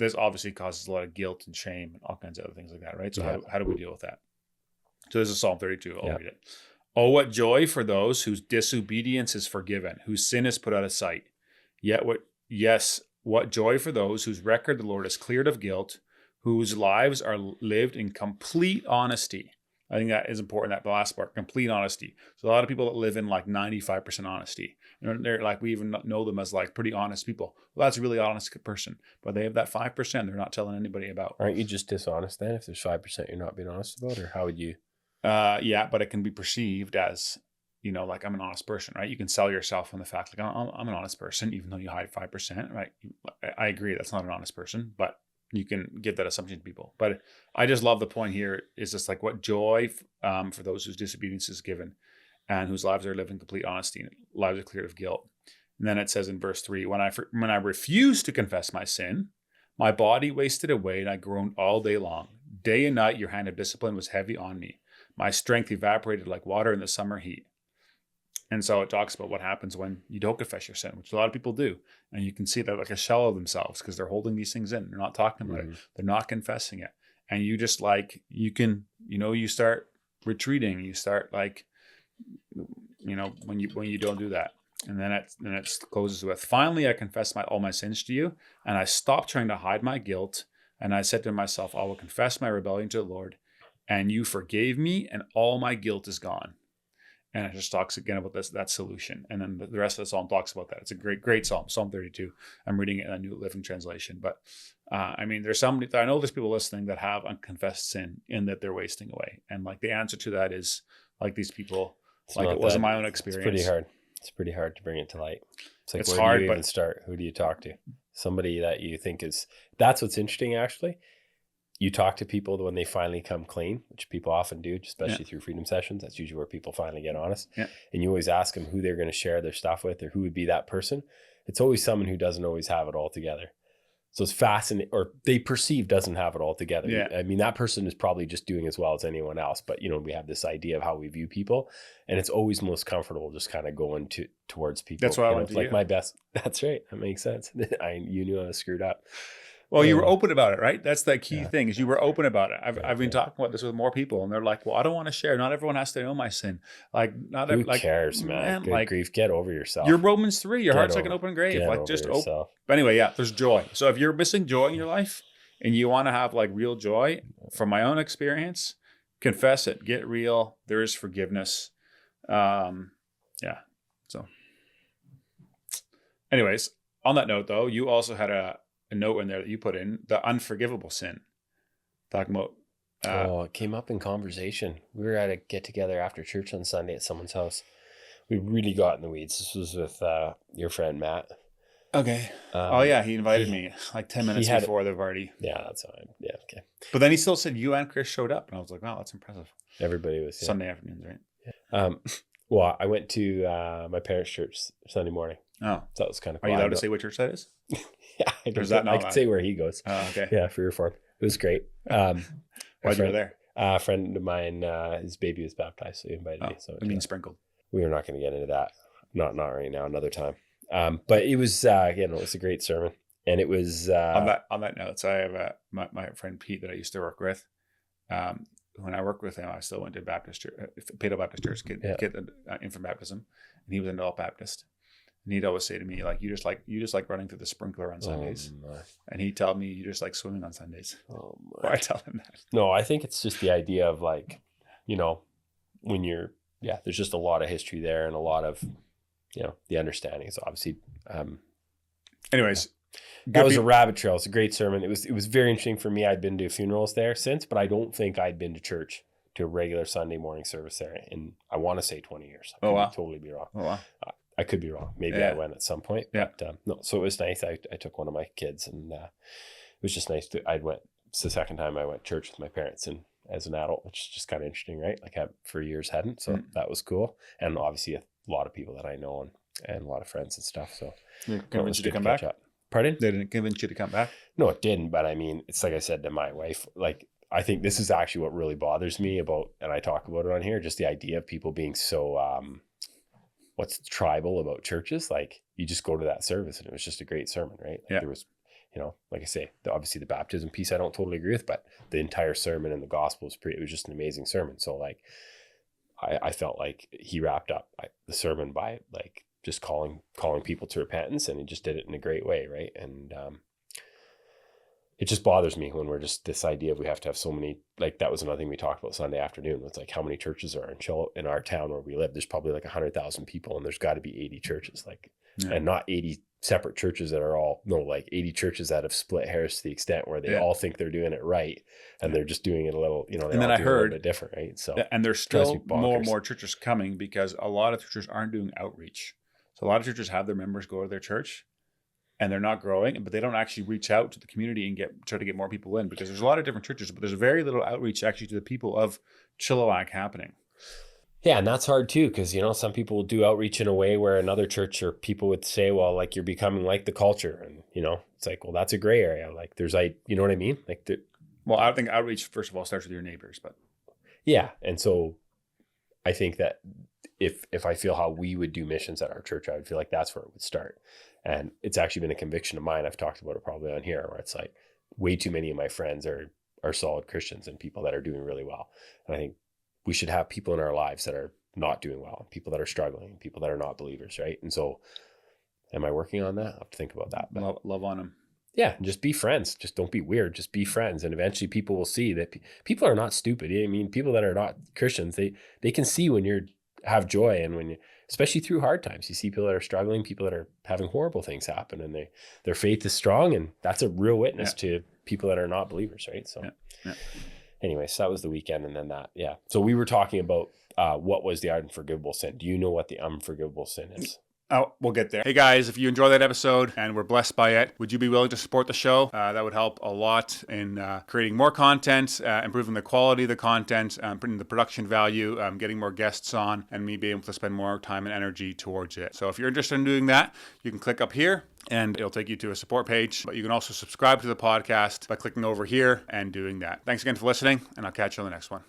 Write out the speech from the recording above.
this obviously causes a lot of guilt and shame and all kinds of other things like that, right? So how do we deal with that? So this is Psalm 32. I'll read it. Oh, what joy for those whose disobedience is forgiven, whose sin is put out of sight. What joy for those whose record the Lord has cleared of guilt, whose lives are lived in complete honesty. I think that is important, that the last part, complete honesty. So a lot of people that live in like 95% honesty, they're like, we even know them as like pretty honest people. Well, that's a really honest person, but they have that 5% they're not telling anybody about. Aren't you just dishonest then if there's 5% you're not being honest about, or how would you? Yeah, but it can be perceived as, like I'm an honest person, right? You can sell yourself on the fact like I'm an honest person, even though you hide 5%, right? I agree that's not an honest person, but you can give that assumption to people. But I just love the point here is just like what joy for those whose disobedience is given and whose lives are lived in complete honesty and lives are cleared of guilt. And then it says in verse 3, when I refused to confess my sin, my body wasted away and I groaned all day long. Day and night your hand of discipline was heavy on me. My strength evaporated like water in the summer heat. And so it talks about what happens when you don't confess your sin, which a lot of people do. And you can see that like a shell of themselves because they're holding these things in. They're not talking about it. They're not confessing it. And you just like, you start retreating. You start like, when you don't do that. And then it closes with, finally, I confess all my sins to you. And I stopped trying to hide my guilt. And I said to myself, I will confess my rebellion to the Lord. And you forgave me and all my guilt is gone. And it just talks again about that solution. And then the rest of the psalm talks about that. It's a great psalm, Psalm 32. I'm reading it in a New Living Translation. But I know there's people listening that have unconfessed sin in that they're wasting away. And like the answer to that is like these people, it wasn't my own experience. It's pretty hard to bring it to light. It's like, it's where hard, do you even start? Who do you talk to? Somebody that you think that's what's interesting actually. You talk to people when they finally come clean, which people often do, especially through freedom sessions. That's usually where people finally get honest. Yeah. And you always ask them who they're going to share their stuff with or who would be that person. It's always someone who doesn't always have it all together. So it's fascinating, or they perceive doesn't have it all together. Yeah. I mean, that person is probably just doing as well as anyone else. But, we have this idea of how we view people. And it's always most comfortable just kind of going towards people. That's why I went to like my best. That's right. That makes sense. You knew I was screwed up. Well, you were open about it, right? That's the key thing is you were open about it. I've been talking about this with more people and they're like, well, I don't want to share. Not everyone has to know my sin. Like, who cares, man? Good grief. Get over yourself. You're Romans 3. Your heart's like an open grave. Like just open. But anyway, there's joy. So if you're missing joy in your life and you want to have like real joy, from my own experience, confess it, get real. There is forgiveness. So anyways, on that note though, you also had a note in there that you put in, the unforgivable sin. Talking about... it came up in conversation. We were at a get-together after church on Sunday at someone's house. We really got in the weeds. This was with your friend, Matt. Okay. He invited me like 10 minutes before the party. Yeah, that's fine. Yeah, okay. But then he still said you and Chris showed up. And I was like, wow, that's impressive. Everybody was. Yeah. Sunday afternoons, right? Yeah. Well, I went to my parents' church Sunday morning. Oh. So that was kind of cool. Are you allowed to say what church that is? Yeah, I can say where he goes. Oh, okay. Yeah, for your form. It was great. Why'd you go there? A friend of mine, his baby was baptized, so he invited me. So sprinkled. We were not going to get into that. Not right now. Another time. But it was it was a great sermon, and it was on that note. So I have my friend Pete that I used to work with. When I worked with him, I still went to Baptist church, Pado Baptist Church, get infant baptism, and he was an adult Baptist. And he'd always say to me, like, you just like running through the sprinkler on Sundays. And he'd tell me you just like swimming on Sundays. Oh my. Or I tell him that. No, I think it's just the idea of like, when you're, there's just a lot of history there and a lot of, the understanding is obviously. Anyways. That was a rabbit trail. It's a great sermon. It was very interesting for me. I'd been to funerals there since, but I don't think I'd been to church, to a regular Sunday morning service there in, I want to say 20 years. I could totally be wrong. Oh, wow. I could be wrong. Maybe I went at some point. Yeah. But, no, so it was nice. I took one of my kids and it was just nice. It's the second time I went to church with my parents and as an adult, which is just kind of interesting, right? Like I for years hadn't. So that was cool. And obviously a lot of people that I know and a lot of friends and stuff. So convince you to come back? Pardon? They didn't convince you to come back? No, it didn't. But I mean, it's like I said to my wife, like, I think this is actually what really bothers me about, and I talk about it on here, just the idea of people being so, what's tribal about churches. Like you just go to that service and it was just a great sermon, right? Like there was you know, like I say, obviously the baptism piece I don't totally agree with, but the entire sermon and the gospel it was just an amazing sermon. So like I felt like he wrapped up the sermon by like just calling people to repentance, and he just did it in a great way, right? And it just bothers me when we're just this idea of we have to have so many, like that was another thing we talked about Sunday afternoon. It's like how many churches are in our town where we live. There's probably like 100,000 people, and there's got to be 80 churches, like, and not 80 separate churches that are all, no, like 80 churches that have split hairs to the extent where they all think they're doing it right, and they're just doing it a little, you know, they and then I heard a little bit different, right? So, and there's still more and more churches coming because a lot of churches aren't doing outreach. So a lot of churches have their members go to their church, and they're not growing, but they don't actually reach out to the community and try to get more people in, because there's a lot of different churches, but there's very little outreach actually to the people of Chilliwack happening. Yeah, and that's hard too, because, you know, some people will do outreach in a way where another church or people would say, well, like you're becoming like the culture. And, you know, it's like, well, that's a gray area. Like you know what I mean? Like, well, I think outreach, first of all, starts with your neighbors, but. Yeah. And so I think that if I feel how we would do missions at our church, I would feel like that's where it would start. And it's actually been a conviction of mine. I've talked about it probably on here, where it's like way too many of my friends are solid Christians and people that are doing really well. And I think we should have people in our lives that are not doing well, people that are struggling, people that are not believers, right? And so am I working on that? I'll have to think about that. But love on them. Yeah, just be friends. Just don't be weird. Just be friends. And eventually people will see that people are not stupid. I mean, people that are not Christians, they can see when you have joy, and when you, especially through hard times, you see people that are struggling, people that are having horrible things happen, and their faith is strong, and that's a real witness to people that are not believers, right? So anyways, that was the weekend. And then that, so we were talking about what was the unforgivable sin. Do you know what the unforgivable sin is? Oh, we'll get there. Hey guys, if you enjoy that episode and were blessed by it, would you be willing to support the show? That would help a lot in creating more content, improving the quality of the content, putting the production value, getting more guests on, and me being able to spend more time and energy towards it. So if you're interested in doing that, you can click up here and it'll take you to a support page. But you can also subscribe to the podcast by clicking over here and doing that. Thanks again for listening, and I'll catch you on the next one.